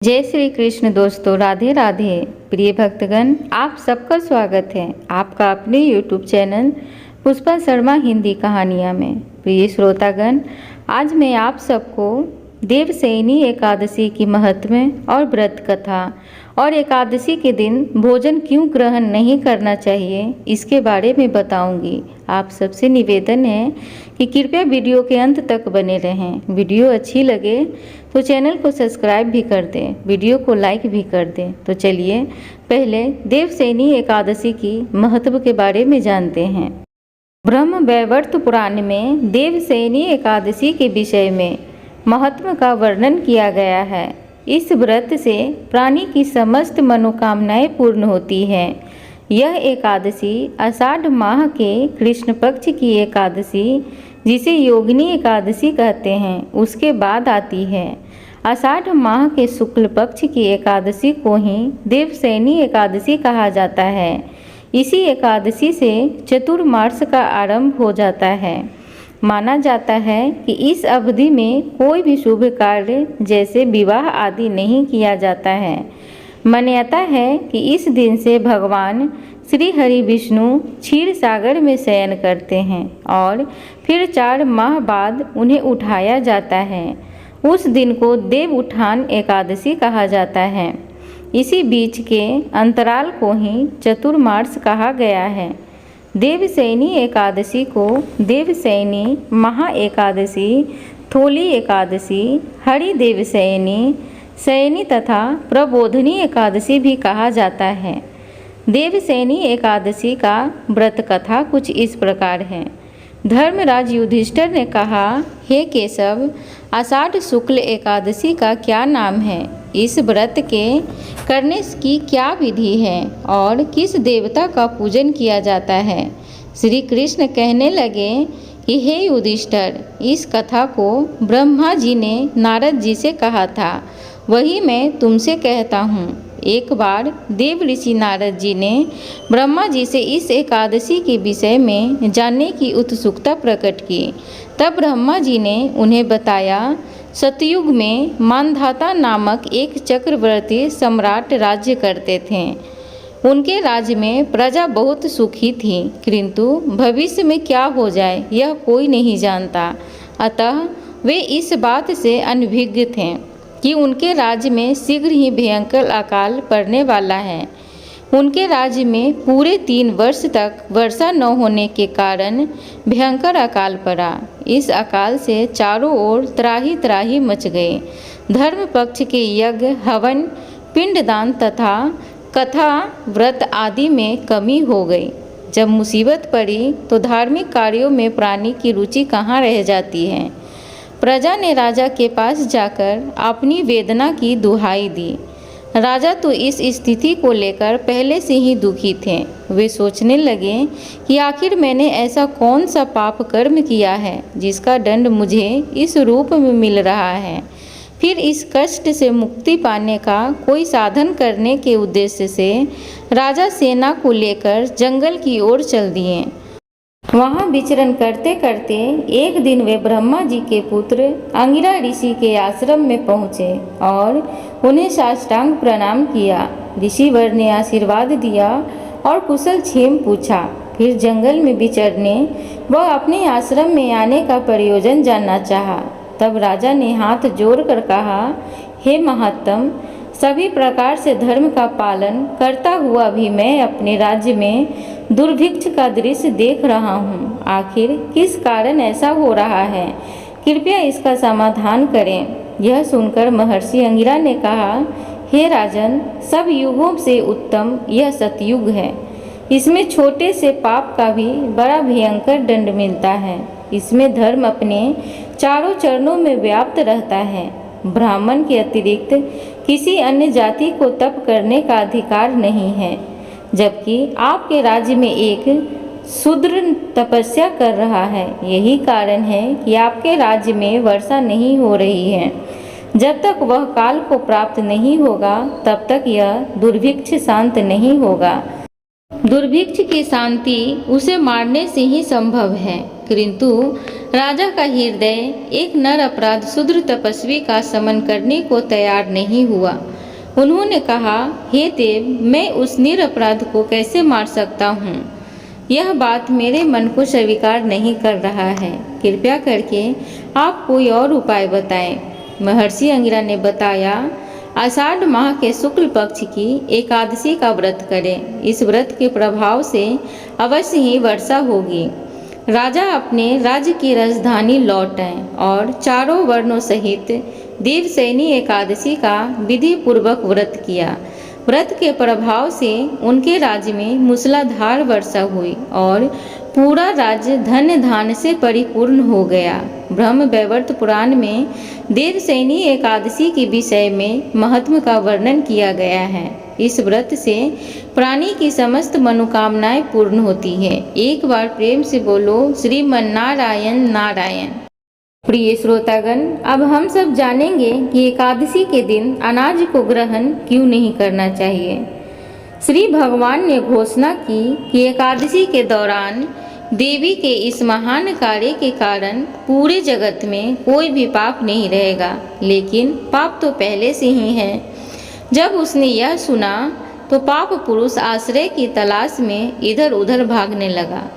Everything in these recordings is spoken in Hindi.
जय श्री कृष्ण दोस्तों, राधे राधे। प्रिय भक्तगण, आप सबका स्वागत है आपका अपने YouTube चैनल पुष्पा शर्मा हिंदी कहानियाँ में। प्रिय श्रोतागण, आज मैं आप सबको देवशयनी एकादशी की महत्व और व्रत कथा और एकादशी के दिन भोजन क्यों ग्रहण नहीं करना चाहिए इसके बारे में बताऊंगी। आप सबसे निवेदन है कि कृपया वीडियो के अंत तक बने रहें। वीडियो अच्छी लगे तो चैनल को सब्सक्राइब भी कर दें, वीडियो को लाइक भी कर दें। तो चलिए पहले देवशयनी एकादशी की महत्व के बारे में जानते हैं। ब्रह्म वैवर्त पुराण में देवशयनी एकादशी के विषय में महत्व का वर्णन किया गया है। इस व्रत से प्राणी की समस्त मनोकामनाएं पूर्ण होती हैं। यह एकादशी आषाढ़ माह के कृष्ण पक्ष की एकादशी, जिसे योगिनी एकादशी कहते हैं, उसके बाद आती है। आषाढ़ माह के शुक्ल पक्ष की एकादशी को ही देवशयनी एकादशी कहा जाता है। इसी एकादशी से चतुर्मास का आरंभ हो जाता है। माना जाता है कि इस अवधि में कोई भी शुभ कार्य जैसे विवाह आदि नहीं किया जाता है। मान्यता है कि इस दिन से भगवान श्री हरि विष्णु क्षीर सागर में शयन करते हैं और फिर 4 माह बाद उन्हें उठाया जाता है। उस दिन को देव उठान एकादशी कहा जाता है। इसी बीच के अंतराल को ही चतुर्मास कहा गया है। देवशयनी एकादशी को देवशयनी, महा एकादशी, थोली एकादशी, हरि देवशयनी, शयनी तथा प्रबोधनी एकादशी भी कहा जाता है। देवशयनी एकादशी का व्रत कथा कुछ इस प्रकार है। धर्मराज युधिष्ठिर ने कहा, हे केशव, आषाढ़ शुक्ल एकादशी का क्या नाम है? इस व्रत के करने की क्या विधि है और किस देवता का पूजन किया जाता है? श्री कृष्ण कहने लगे कि हे युधिष्ठिर, इस कथा को ब्रह्मा जी ने नारद जी से कहा था, वही मैं तुमसे कहता हूँ। एक बार देव ऋषि नारद जी ने ब्रह्मा जी से इस एकादशी के विषय में जानने की उत्सुकता प्रकट की। तब ब्रह्मा जी ने उन्हें बताया, सतयुग में मानधाता नामक एक चक्रवर्ती सम्राट राज्य करते थे। उनके राज्य में प्रजा बहुत सुखी थी, किंतु भविष्य में क्या हो जाए यह कोई नहीं जानता। अतः वे इस बात से अनभिज्ञ थे कि उनके राज्य में शीघ्र ही भयंकर अकाल पड़ने वाला है। उनके राज्य में पूरे 3 वर्ष तक वर्षा न होने के कारण भयंकर अकाल पड़ा। इस अकाल से चारों ओर त्राही त्राही मच गए। धर्म पक्ष के यज्ञ, हवन, पिंडदान तथा कथा, व्रत आदि में कमी हो गई। जब मुसीबत पड़ी तो धार्मिक कार्यों में प्राणी की रुचि कहाँ रह जाती है। प्रजा ने राजा के पास जाकर अपनी वेदना की दुहाई दी। राजा तो इस स्थिति को लेकर पहले से ही दुखी थे। वे सोचने लगे कि आखिर मैंने ऐसा कौन सा पाप कर्म किया है जिसका दंड मुझे इस रूप में मिल रहा है। फिर इस कष्ट से मुक्ति पाने का कोई साधन करने के उद्देश्य से राजा सेना को लेकर जंगल की ओर चल दिए। वहाँ विचरण करते करते एक दिन वे ब्रह्मा जी के पुत्र अंगिरा ऋषि के आश्रम में पहुँचे और उन्हें साष्टांग प्रणाम किया। ऋषिवर ने आशीर्वाद दिया और कुशल क्षेम पूछा। फिर जंगल में विचरने व अपने आश्रम में आने का प्रयोजन जानना चाहा। तब राजा ने हाथ जोड़कर कहा, हे महात्म, सभी प्रकार से धर्म का पालन करता हुआ भी मैं अपने राज्य में दुर्भिक्ष का दृश्य देख रहा हूँ। आखिर किस कारण ऐसा हो रहा है? कृपया इसका समाधान करें। यह सुनकर महर्षि अंगिरा ने कहा, हे राजन, सब युगों से उत्तम यह सतयुग है। इसमें छोटे से पाप का भी बड़ा भयंकर दंड मिलता है। इसमें धर्म अपने चारों चरणों में व्याप्त रहता है। ब्राह्मण के अतिरिक्त किसी अन्य जाति को तप करने का अधिकार नहीं है, जबकि आपके राज्य में एक शूद्र तपस्या कर रहा है। यही कारण है कि आपके राज्य में वर्षा नहीं हो रही है। जब तक वह काल को प्राप्त नहीं होगा तब तक यह दुर्भिक्ष शांत नहीं होगा। दुर्भिक्ष की शांति उसे मारने से ही संभव है, किंतु राजा का हृदय एक नर अपराध शूद्र तपस्वी का समन करने को तैयार नहीं हुआ। उन्होंने कहा, हे देव, मैं उस निरपराध को कैसे मार सकता हूँ? यह बात मेरे मन को स्वीकार नहीं कर रहा है। कृपया करके आप कोई और उपाय बताएं। महर्षि अंगिरा ने बताया, आषाढ़ माह के शुक्ल पक्ष की एकादशी का व्रत करें। इस व्रत के प्रभाव से अवश्य ही वर्षा होगी। राजा अपने राज्य की राजधानी लौट आए और चारों वर्णों सहित देवशयनी एकादशी का विधि पूर्वक व्रत किया। व्रत के प्रभाव से उनके राज्य में मूसलाधार वर्षा हुई और पूरा राज्य धन्य धान्य से परिपूर्ण हो गया। ब्रह्म वैवर्त पुराण में देवशयनी एकादशी के विषय में महत्व का वर्णन किया गया है। इस व्रत से प्राणी की समस्त मनोकामनाएं पूर्ण होती है। एक बार प्रेम से बोलो, श्रीमन्नारायण नारायण। प्रिय श्रोतागण, अब हम सब जानेंगे कि एकादशी के दिन अनाज को ग्रहण क्यों नहीं करना चाहिए। श्री भगवान ने घोषणा की कि एकादशी के दौरान देवी के इस महान कार्य के कारण पूरे जगत में कोई भी पाप नहीं रहेगा। लेकिन पाप तो पहले से ही है। जब उसने यह सुना तो पाप पुरुष आश्रय की तलाश में इधर उधर भागने लगा।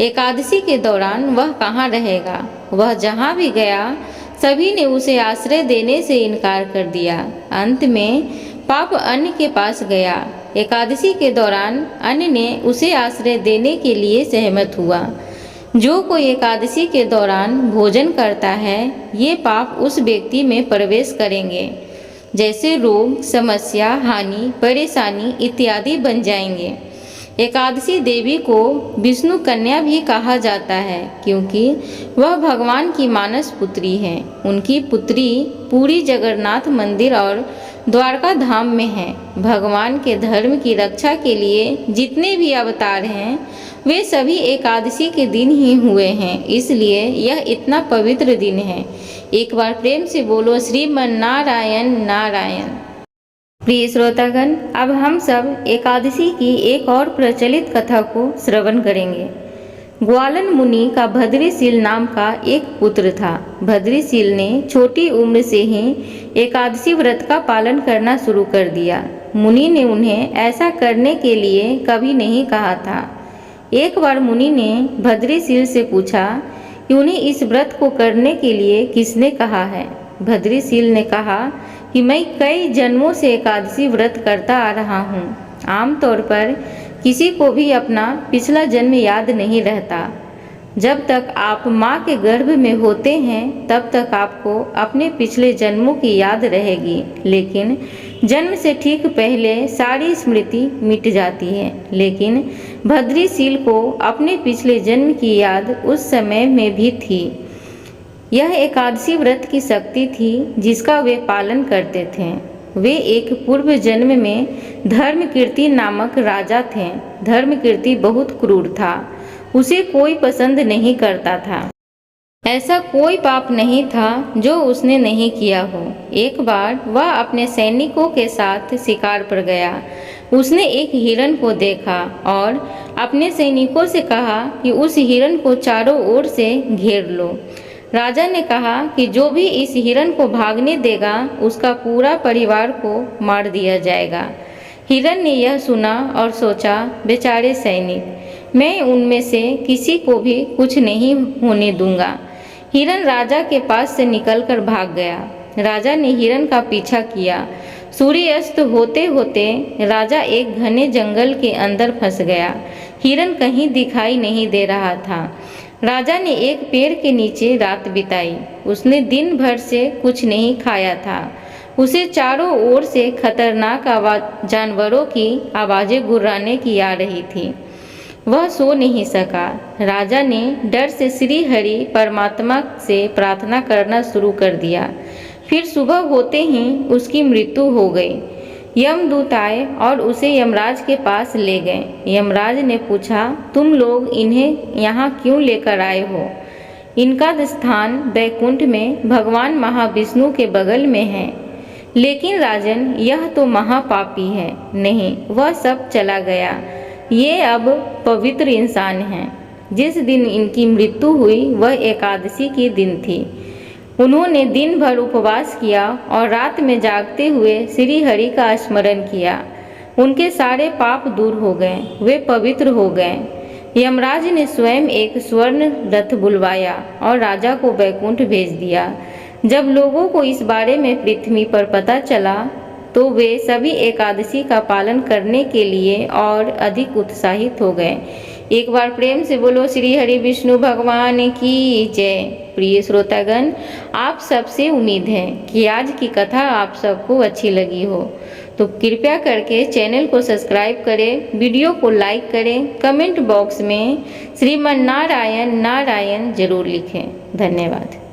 एकादशी के दौरान वह कहाँ रहेगा? वह जहाँ भी गया सभी ने उसे आश्रय देने से इनकार कर दिया। अंत में पाप अन्य के पास गया। एकादशी के दौरान अन्य ने उसे आश्रय देने के लिए सहमत हुआ। जो कोई एकादशी के दौरान भोजन करता है, ये पाप उस व्यक्ति में प्रवेश करेंगे, जैसे रोग, समस्या, हानि, परेशानी इत्यादि बन जाएंगे। एकादशी देवी को विष्णु कन्या भी कहा जाता है, क्योंकि वह भगवान की मानस पुत्री है। उनकी पुत्री पूरी जगन्नाथ मंदिर और द्वारका धाम में है। भगवान के धर्म की रक्षा के लिए जितने भी अवतार हैं, वे सभी एकादशी के दिन ही हुए हैं। इसलिए यह इतना पवित्र दिन है। एक बार प्रेम से बोलो, श्रीमन्नारायण नारायण। प्रिय श्रोतागण, अब हम सब एकादशी की एक और प्रचलित कथा को श्रवण करेंगे। ग्वालन मुनि का भद्रीशील नाम का एक पुत्र था। भद्रीशील ने छोटी उम्र से ही एकादशी व्रत का पालन करना शुरू कर दिया। मुनि ने उन्हें ऐसा करने के लिए कभी नहीं कहा था। एक बार मुनि ने भद्रीशील से पूछा कि उन्हें इस व्रत को करने के लिए किसने कहा है। भद्रीशील ने कहा कि मैं कई जन्मों से एकादशी व्रत करता आ रहा हूँ। आमतौर पर किसी को भी अपना पिछला जन्म याद नहीं रहता। जब तक आप माँ के गर्भ में होते हैं तब तक आपको अपने पिछले जन्मों की याद रहेगी, लेकिन जन्म से ठीक पहले सारी स्मृति मिट जाती है। लेकिन भद्रीशील को अपने पिछले जन्म की याद उस समय में भी थी। यह एकादशी व्रत की शक्ति थी जिसका वे पालन करते थे। वे एक पूर्व जन्म में धर्मकीर्ति नामक राजा थे। धर्मकीर्ति बहुत क्रूर था। उसे कोई पसंद नहीं करता था। ऐसा कोई पाप नहीं था जो उसने नहीं किया हो। एक बार वह अपने सैनिकों के साथ शिकार पर गया। उसने एक हिरण को देखा और अपने सैनिकों से कहा कि उस हिरण को चारों ओर से घेर लो। राजा ने कहा कि जो भी इस हिरण को भागने देगा उसका पूरा परिवार को मार दिया जाएगा। हिरण ने यह सुना और सोचा, बेचारे सैनिक, मैं उनमें से किसी को भी कुछ नहीं होने दूंगा। हिरण राजा के पास से निकलकर भाग गया। राजा ने हिरण का पीछा किया। सूर्यास्त होते होते राजा एक घने जंगल के अंदर फंस गया। हिरण कहीं दिखाई नहीं दे रहा था। राजा ने एक पेड़ के नीचे रात बिताई। उसने दिन भर से कुछ नहीं खाया था। उसे चारों ओर से खतरनाक जानवरों की आवाज़ें गुर्राने की आ रही थी। वह सो नहीं सका। राजा ने डर से श्री हरि परमात्मा से प्रार्थना करना शुरू कर दिया। फिर सुबह होते ही उसकी मृत्यु हो गई। यमदूत आए और उसे यमराज के पास ले गए। यमराज ने पूछा, तुम लोग इन्हें यहाँ क्यों लेकर आए हो? इनका स्थान वैकुंठ में भगवान महाविष्णु के बगल में है। लेकिन राजन, यह तो महापापी है। नहीं, वह सब चला गया। ये अब पवित्र इंसान हैं। जिस दिन इनकी मृत्यु हुई वह एकादशी के दिन थी। उन्होंने दिन भर उपवास किया और रात में जागते हुए श्री हरि का स्मरण किया। उनके सारे पाप दूर हो गए, वे पवित्र हो गए। यमराज ने स्वयं एक स्वर्ण रथ बुलवाया और राजा को बैकुंठ भेज दिया। जब लोगों को इस बारे में पृथ्वी पर पता चला तो वे सभी एकादशी का पालन करने के लिए और अधिक उत्साहित हो गए। एक बार प्रेम से बोलो श्री हरि विष्णु भगवान की जय। प्रिय श्रोतागण, आप सबसे उम्मीद है कि आज की कथा आप सबको अच्छी लगी हो, तो कृपया करके चैनल को सब्सक्राइब करें, वीडियो को लाइक करें, कमेंट बॉक्स में श्रीमन नारायण नारायण जरूर लिखें। धन्यवाद।